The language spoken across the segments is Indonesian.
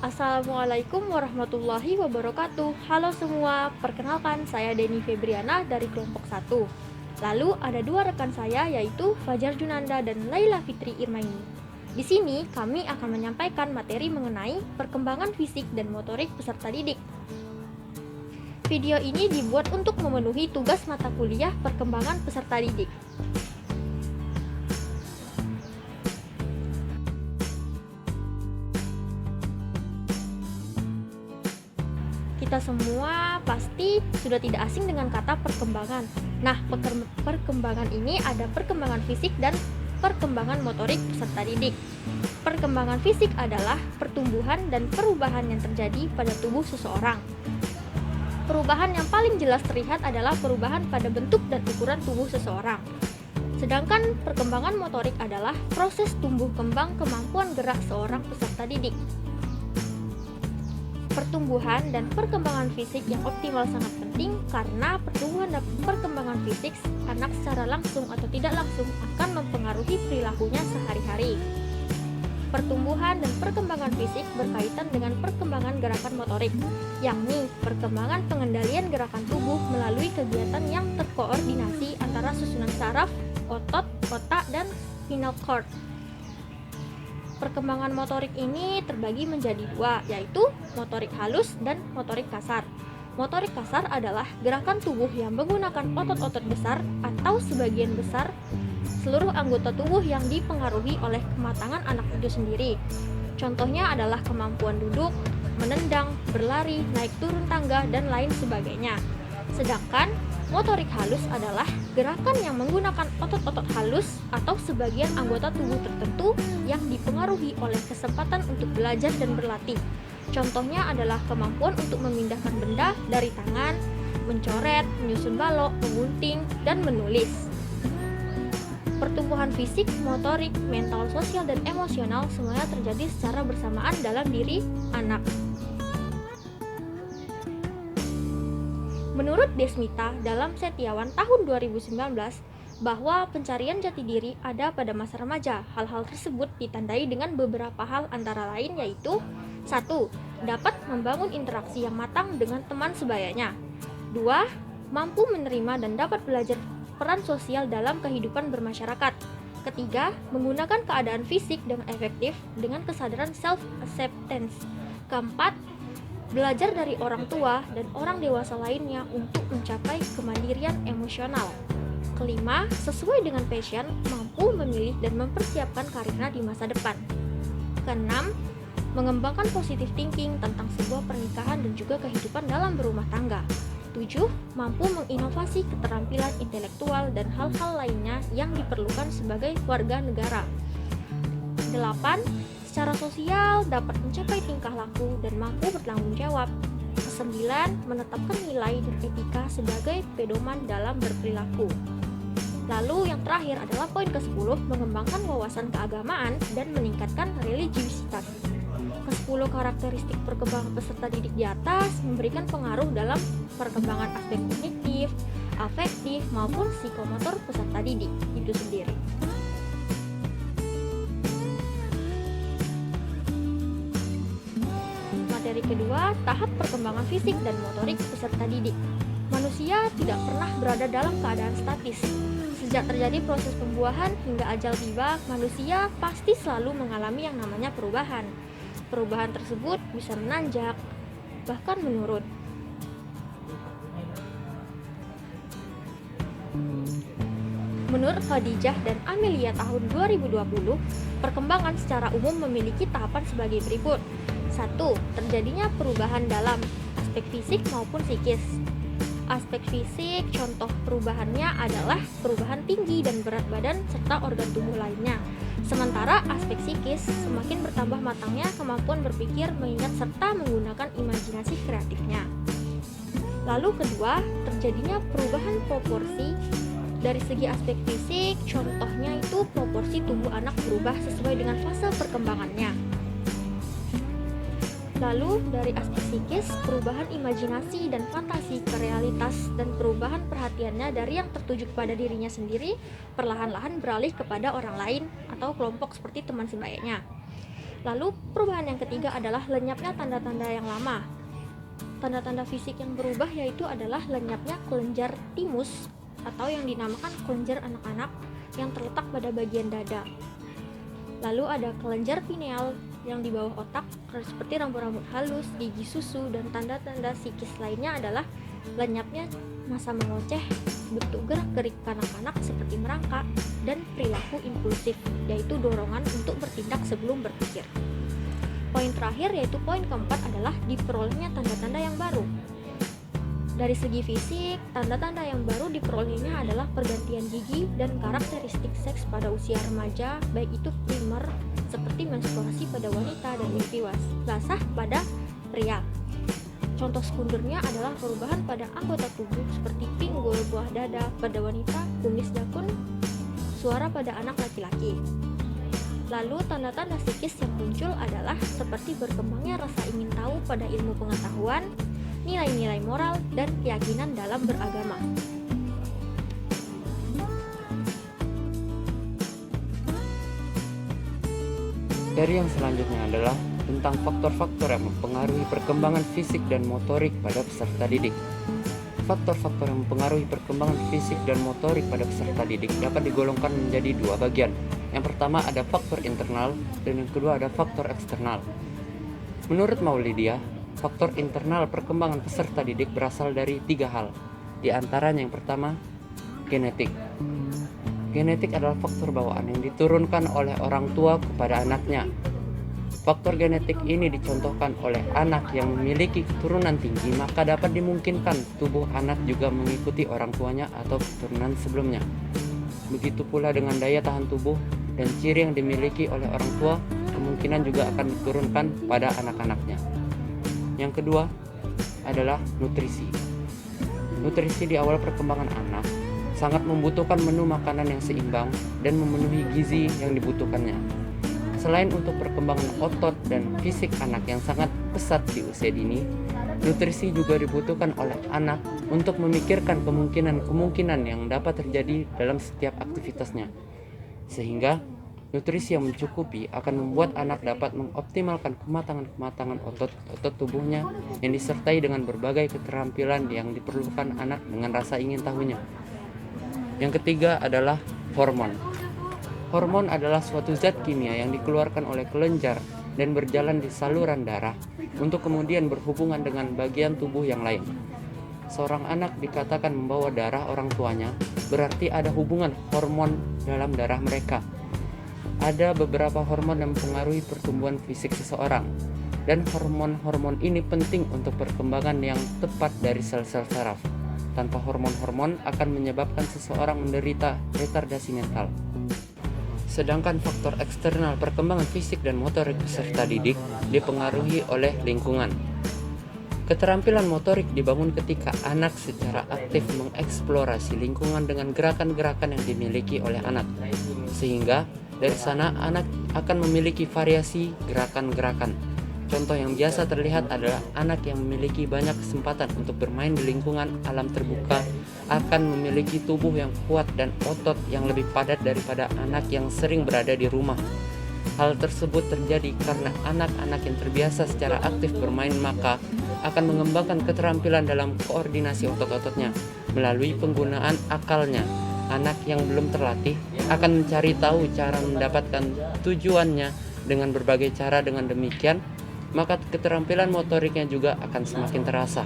Assalamualaikum warahmatullahi wabarakatuh. Halo semua, perkenalkan saya Deni Febriana dari kelompok 1. Lalu ada dua rekan saya yaitu Fajar Junanda dan Laila Fitri Irmaini. Di sini kami akan menyampaikan materi mengenai perkembangan fisik dan motorik peserta didik. Video ini dibuat untuk memenuhi tugas mata kuliah perkembangan peserta didik. Kita semua pasti sudah tidak asing dengan kata perkembangan. Nah, perkembangan ini ada perkembangan fisik dan perkembangan motorik peserta didik. Perkembangan fisik adalah pertumbuhan dan perubahan yang terjadi pada tubuh seseorang. Perubahan yang paling jelas terlihat adalah perubahan pada bentuk dan ukuran tubuh seseorang. Sedangkan perkembangan motorik adalah proses tumbuh kembang kemampuan gerak seorang peserta didik. Pertumbuhan dan perkembangan fisik yang optimal sangat penting karena pertumbuhan dan perkembangan fisik anak secara langsung atau tidak langsung akan mempengaruhi perilakunya sehari-hari. Pertumbuhan dan perkembangan fisik berkaitan dengan perkembangan gerakan motorik, yakni perkembangan pengendalian gerakan tubuh melalui kegiatan yang terkoordinasi antara susunan saraf, otot, otak, dan spinal cord. Perkembangan motorik ini terbagi menjadi dua, yaitu motorik halus dan motorik kasar. Motorik kasar adalah gerakan tubuh yang menggunakan otot-otot besar atau sebagian besar seluruh anggota tubuh yang dipengaruhi oleh kematangan anak itu sendiri. Contohnya adalah kemampuan duduk, menendang, berlari, naik turun tangga, dan lain sebagainya. Sedangkan motorik halus adalah gerakan yang menggunakan otot-otot halus atau sebagian anggota tubuh tertentu yang dipengaruhi oleh kesempatan untuk belajar dan berlatih. Contohnya adalah kemampuan untuk memindahkan benda dari tangan, mencoret, menyusun balok, menggunting, dan menulis. Pertumbuhan fisik, motorik, mental, sosial, dan emosional semuanya terjadi secara bersamaan dalam diri anak. Menurut Desmita dalam Setiawan tahun 2019 bahwa pencarian jati diri ada pada masa remaja. Hal-hal tersebut ditandai dengan beberapa hal antara lain yaitu 1. Dapat membangun interaksi yang matang dengan teman sebayanya. 2. Mampu menerima dan dapat belajar peran sosial dalam kehidupan bermasyarakat. Ketiga, menggunakan keadaan fisik dengan efektif dengan kesadaran self-acceptance. Keempat, belajar dari orang tua dan orang dewasa lainnya untuk mencapai kemandirian emosional. Kelima, sesuai dengan passion, mampu memilih dan mempersiapkan karirnya di masa depan. Keenam, mengembangkan positive thinking tentang sebuah pernikahan dan juga kehidupan dalam berumah tangga. 7. Mampu menginovasi keterampilan intelektual dan hal-hal lainnya yang diperlukan sebagai warga negara. 8. Secara sosial dapat mencapai tingkah laku dan mampu bertanggung jawab. 9. Menetapkan nilai dan etika sebagai pedoman dalam berperilaku. Lalu yang terakhir adalah poin ke-10, mengembangkan wawasan keagamaan dan meningkatkan religiusitas. Ke-10 karakteristik perkembangan peserta didik di atas memberikan pengaruh dalam perkembangan aspek kognitif, afektif, maupun psikomotor peserta didik itu sendiri. Materi kedua, tahap perkembangan fisik dan motorik peserta didik. Manusia tidak pernah berada dalam keadaan statis. Sejak terjadi proses pembuahan hingga ajal tiba, manusia pasti selalu mengalami yang namanya perubahan. Perubahan tersebut bisa menanjak, bahkan menurun. Menurut Khadijah dan Amelia tahun 2020, perkembangan secara umum memiliki tahapan sebagai berikut. 1. Terjadinya perubahan dalam aspek fisik maupun psikis. Aspek fisik, contoh perubahannya adalah perubahan tinggi dan berat badan serta organ tubuh lainnya. Sementara aspek psikis, semakin bertambah matangnya kemampuan berpikir, mengingat serta menggunakan imajinasi kreatifnya. Lalu kedua, terjadinya perubahan proporsi. Dari segi aspek fisik, contohnya itu proporsi tubuh anak berubah sesuai dengan fase perkembangannya. Lalu dari aspek psikis, perubahan imajinasi dan fantasi ke realitas dan perubahan perhatiannya dari yang tertuju kepada dirinya sendiri perlahan-lahan beralih kepada orang lain atau kelompok seperti teman sebayanya. Lalu perubahan yang ketiga adalah lenyapnya tanda-tanda yang lama. Tanda-tanda fisik yang berubah yaitu adalah lenyapnya kelenjar timus atau yang dinamakan kelenjar anak-anak yang terletak pada bagian dada. Lalu ada kelenjar pineal yang di bawah otak seperti rambut-rambut halus, gigi susu, dan tanda-tanda psikis lainnya adalah lenyapnya masa mengoceh, bentuk gerak-gerik kanak-kanak seperti merangkak, dan perilaku impulsif, yaitu dorongan untuk bertindak sebelum berpikir. Poin terakhir yaitu poin keempat adalah diperolehnya tanda-tanda yang baru. Dari segi fisik, tanda-tanda yang baru diperolehnya adalah pergantian gigi dan karakteristik seks pada usia remaja, baik itu primer seperti menstruasi pada wanita dan mimpi basah pada pria. Contoh sekundernya adalah perubahan pada anggota tubuh seperti pinggul, buah dada pada wanita, kumis dakun, suara pada anak laki-laki. Lalu tanda-tanda psikis yang muncul adalah seperti berkembangnya rasa ingin tahu pada ilmu pengetahuan, nilai-nilai moral, dan keyakinan dalam beragama. Dari yang selanjutnya adalah tentang faktor-faktor yang mempengaruhi perkembangan fisik dan motorik pada peserta didik. Faktor-faktor yang mempengaruhi perkembangan fisik dan motorik pada peserta didik dapat digolongkan menjadi dua bagian. Yang pertama ada faktor internal dan yang kedua ada faktor eksternal. Menurut Maulidia, faktor internal perkembangan peserta didik berasal dari tiga hal. Di antaranya yang pertama, genetik. Genetik adalah faktor bawaan yang diturunkan oleh orang tua kepada anaknya. Faktor genetik ini dicontohkan oleh anak yang memiliki keturunan tinggi, maka dapat dimungkinkan tubuh anak juga mengikuti orang tuanya atau keturunan sebelumnya. Begitu pula dengan daya tahan tubuh dan ciri yang dimiliki oleh orang tua, kemungkinan juga akan diturunkan pada anak-anaknya. Yang kedua adalah nutrisi. Nutrisi di awal perkembangan anak sangat membutuhkan menu makanan yang seimbang dan memenuhi gizi yang dibutuhkannya. Selain untuk perkembangan otot dan fisik anak yang sangat pesat di usia dini, nutrisi juga dibutuhkan oleh anak untuk memikirkan kemungkinan-kemungkinan yang dapat terjadi dalam setiap aktivitasnya. Sehingga nutrisi yang mencukupi akan membuat anak dapat mengoptimalkan kematangan otot tubuhnya yang disertai dengan berbagai keterampilan yang diperlukan anak dengan rasa ingin tahunya. Yang ketiga adalah hormon. Hormon adalah suatu zat kimia yang dikeluarkan oleh kelenjar dan berjalan di saluran darah untuk kemudian berhubungan dengan bagian tubuh yang lain. Seorang anak dikatakan membawa darah orang tuanya, berarti ada hubungan hormon dalam darah mereka. Ada beberapa hormon yang mempengaruhi pertumbuhan fisik seseorang, dan hormon-hormon ini penting untuk perkembangan yang tepat dari sel-sel saraf. Tanpa hormon-hormon akan menyebabkan seseorang menderita retardasi mental. Sedangkan faktor eksternal perkembangan fisik dan motorik peserta didik dipengaruhi oleh lingkungan. Keterampilan motorik dibangun ketika anak secara aktif mengeksplorasi lingkungan dengan gerakan-gerakan yang dimiliki oleh anak. Sehingga dari sana anak akan memiliki variasi gerakan-gerakan. Contoh yang biasa terlihat adalah anak yang memiliki banyak kesempatan untuk bermain di lingkungan alam terbuka akan memiliki tubuh yang kuat dan otot yang lebih padat daripada anak yang sering berada di rumah. Hal tersebut terjadi karena anak-anak yang terbiasa secara aktif bermain maka akan mengembangkan keterampilan dalam koordinasi otot-ototnya melalui penggunaan akalnya. Anak yang belum terlatih akan mencari tahu cara mendapatkan tujuannya dengan berbagai cara. Dengan demikian, maka keterampilan motoriknya juga akan semakin terasa.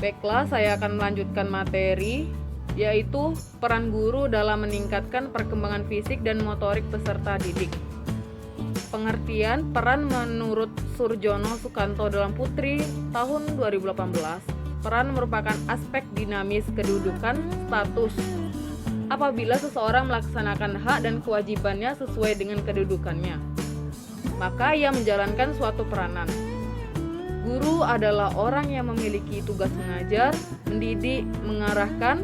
Baiklah, saya akan melanjutkan materi, yaitu peran guru dalam meningkatkan perkembangan fisik dan motorik peserta didik. Pengertian peran menurut Surjono Sukanto dalam Putri tahun 2018, peran merupakan aspek dinamis kedudukan status. Apabila seseorang melaksanakan hak dan kewajibannya sesuai dengan kedudukannya, maka ia menjalankan suatu peranan. Guru adalah orang yang memiliki tugas mengajar, mendidik, mengarahkan,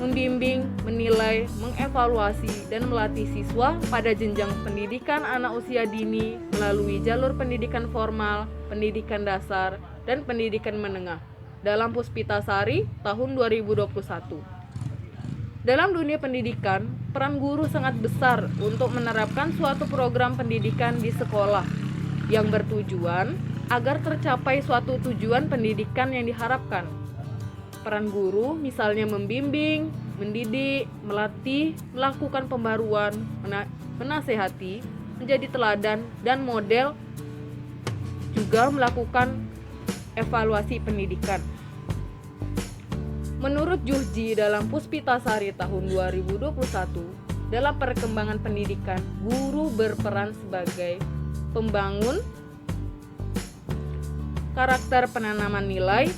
membimbing, menilai, mengevaluasi, dan melatih siswa pada jenjang pendidikan anak usia dini melalui jalur pendidikan formal, pendidikan dasar, dan pendidikan menengah. dalam Puspitasari tahun 2021. Dalam dunia pendidikan, peran guru sangat besar untuk menerapkan suatu program pendidikan di sekolah yang bertujuan agar tercapai suatu tujuan pendidikan yang diharapkan. Peran guru misalnya membimbing, mendidik, melatih, melakukan pembaruan, menasehati, menjadi teladan dan model, juga melakukan evaluasi pendidikan. Menurut Juhji dalam Puspitasari tahun 2021, dalam perkembangan pendidikan, guru berperan sebagai pembangun karakter, penanaman nilai,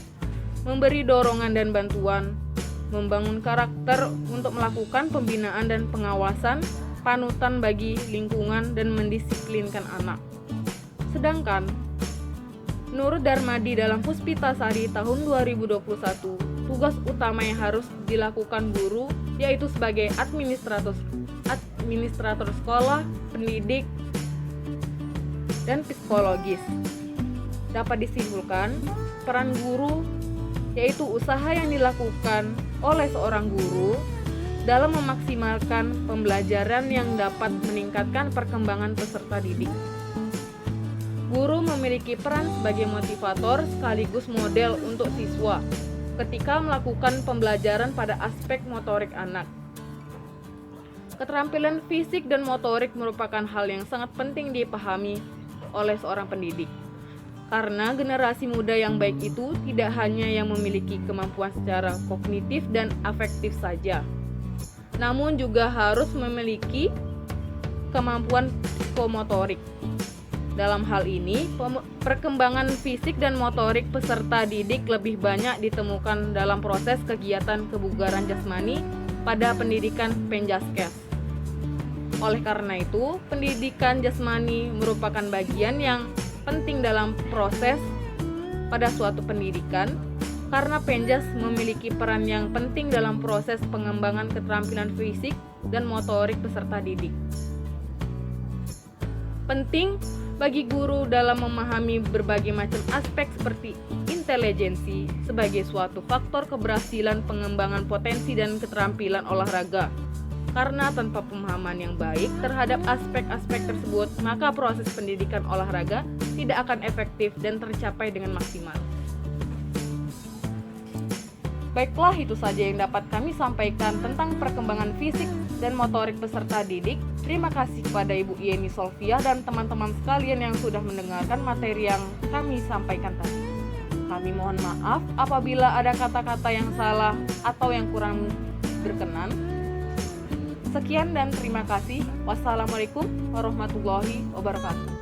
memberi dorongan dan bantuan, membangun karakter untuk melakukan pembinaan dan pengawasan, panutan bagi lingkungan dan mendisiplinkan anak. Sedangkan menurut Darmadi dalam Puspitasari tahun 2021, tugas utama yang harus dilakukan guru yaitu sebagai administrator sekolah, pendidik, dan psikologis. Dapat disimpulkan, peran guru yaitu usaha yang dilakukan oleh seorang guru dalam memaksimalkan pembelajaran yang dapat meningkatkan perkembangan peserta didik. Guru memiliki peran sebagai motivator sekaligus model untuk siswa ketika melakukan pembelajaran pada aspek motorik anak. Keterampilan fisik dan motorik merupakan hal yang sangat penting dipahami oleh seorang pendidik. Karena generasi muda yang baik itu tidak hanya yang memiliki kemampuan secara kognitif dan afektif saja, namun juga harus memiliki kemampuan psikomotorik. Dalam hal ini, perkembangan fisik dan motorik peserta didik lebih banyak ditemukan dalam proses kegiatan kebugaran jasmani pada pendidikan Penjaskes. Oleh karena itu, pendidikan jasmani merupakan bagian yang penting dalam proses pada suatu pendidikan, karena Penjas memiliki peran yang penting dalam proses pengembangan keterampilan fisik dan motorik peserta didik. Penting bagi guru dalam memahami berbagai macam aspek seperti intelijensi sebagai suatu faktor keberhasilan pengembangan potensi dan keterampilan olahraga. Karena tanpa pemahaman yang baik terhadap aspek-aspek tersebut, maka proses pendidikan olahraga tidak akan efektif dan tercapai dengan maksimal. Baiklah, itu saja yang dapat kami sampaikan tentang perkembangan fisik dan motorik peserta didik. Terima kasih kepada Ibu Yeni Solvia dan teman-teman sekalian yang sudah mendengarkan materi yang kami sampaikan tadi. Kami mohon maaf apabila ada kata-kata yang salah atau yang kurang berkenan. Sekian dan terima kasih. Wassalamualaikum warahmatullahi wabarakatuh.